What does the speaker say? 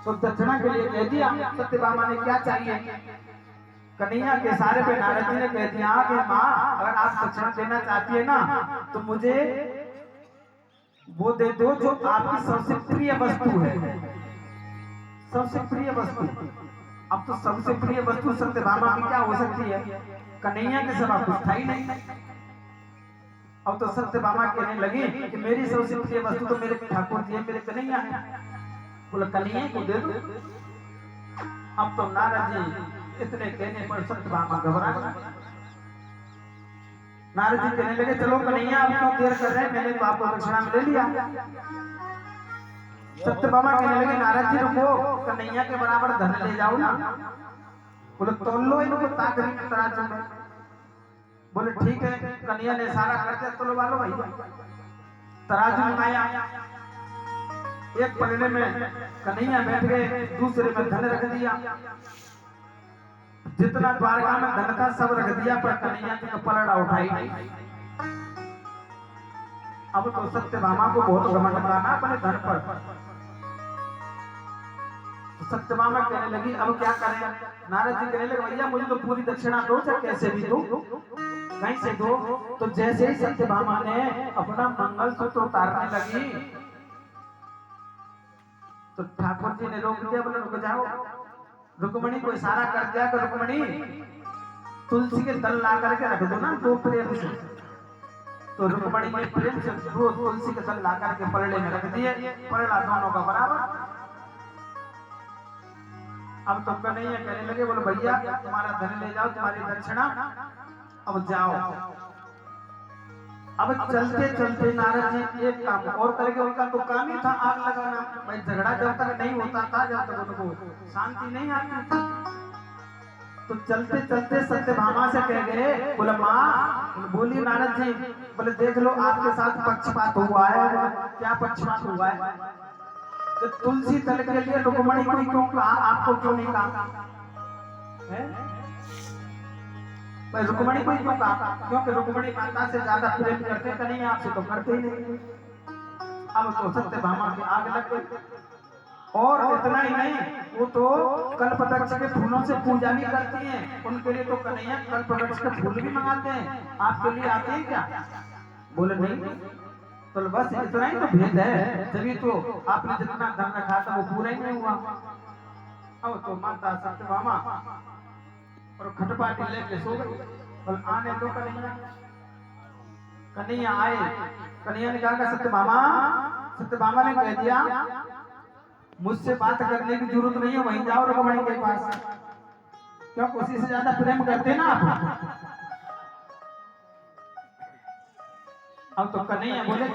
तो दक्षिणा के लिए कह दिया। सत्यभामा ने क्या चाहिए? कन्हैया के सारे पे नारद जी ने कह दिया कि माँ अगर आप दक्षिणा देना चाहती है ना तो मुझे वो दे दो जो आपकी सबसे प्रिय वस्तु है। सबसे प्रिय वस्तु। अब तो सबसे प्रिय वस्तु सत्यभामा की क्या हो सकती है? कन्हैया के सिवा कुछ था ही नहीं। अब तो सत्यभामा कहने लगी कि मेरी सबसे प्रिय वस्तु तो मेरे ठाकुर जी है, मेरे कन्हैया है। बोला कन्हैया को दे दो। अब तो नारद जी इतने कहने पर सत्यभामा घबरा गई। नारद जी कहने लगे चलो कन्हैया अब क्यों देर कर रहे हैं, मैंने तो आपको दक्षिणा में ले लिया। सत्यभामा कहने लगे नारद जी रुको, कन्हैया के बराबर धन ले जाओ ना। बोले तोल लो इनको ताकरी के तराजू में। बोले ठीक है। कन्हैया ने सारा कर दिया, तोलवा लो भाई। तराजू मंगाया, एक पलड़े में कन्हैया बैठ गए, दूसरे में धन रख दिया। जितना द्वारका में धन था सब रख दिया, पर कन्हैया की पलड़ा उठाई नहीं। अब तो सत्यभामा को बहुत घमंड था ना अपने धन पर। सत्यभामा कहने लगी अब क्या करें? नारद जी कहने लगे भैया मुझे तो पूरी दक्षिणा दो, चाहे कैसे भी दो, कहीं से दो। तो जैसे ही सत्यभामा ने अपना मंगलसूत्र उतारने लगी तो ठाकुर जी ने रोक दिया। बोले रुक जाओ। रुक्मणी को इशारा कर दिया कि रुक्मणी तुलसी के दल ला करके रख दो ना दो प्रेम से। तो रुक्मणी ने प्रेम से दो तुलसी के दल ला करके पलड़े में रख दिए, पलड़ा दोनों का बराबर। अब तो कन्हैया कहने लगे बोले भैया तुम्हारा धन ले जाओ, तुम्हारी दक्षिणा, अब जाओ। अब चलते चलते नारद जी एक काम और करके, उनका तो काम ही था आग लगाना। भाई झगड़ा जब तक नहीं होता था, जब तक उनको शांति नहीं आती थी। तो चलते चलते सत्यभामा से कह गए, बोले माँ, बोली नारद जी, बोले देख लो आपके साथ पक्षपात हुआ है। क्या पक्षपात हुआ है? तो तुलसी दल के लिए रुक्मणी को क्यों कहा, आपको क्यों नहीं कहा? रुक्मणी को क्यों कहा? क्योंकि रुक्मणी माता से ज्यादा प्रेम करते, कन्हैया आपसे तो करते ही नहीं। अब तो सत्यभामा की आग लग गई। और इतना ही नहीं, वो तो कल्पवृक्ष के फूलों से पूजा भी करती हैं। उनके लिए तो कन्हैया कल्पवृक्ष के फूल भी मंगाते हैं। आपके लिए आते हैं क्या? बोले नहीं। तो बस इतना ही तो भेद है, तभी तो आपने जितना धन रखा था वो पूरा ही नहीं हुआ। अब तो माता सत्यभामा और खटपाटी लेके सो गई। बोल आने दो कन्हैया। कन्हैया आए। कन्हैया ने कहा सत्यभामा। सत्यभामा ने कह दिया मुझसे बात करने की जरूरत नहीं है, वहीं जाओ रुक्मणी के पास, क्योंकि उसी से ज्यादा प्रेम करते ना आप। अब तो कन्हैया बोले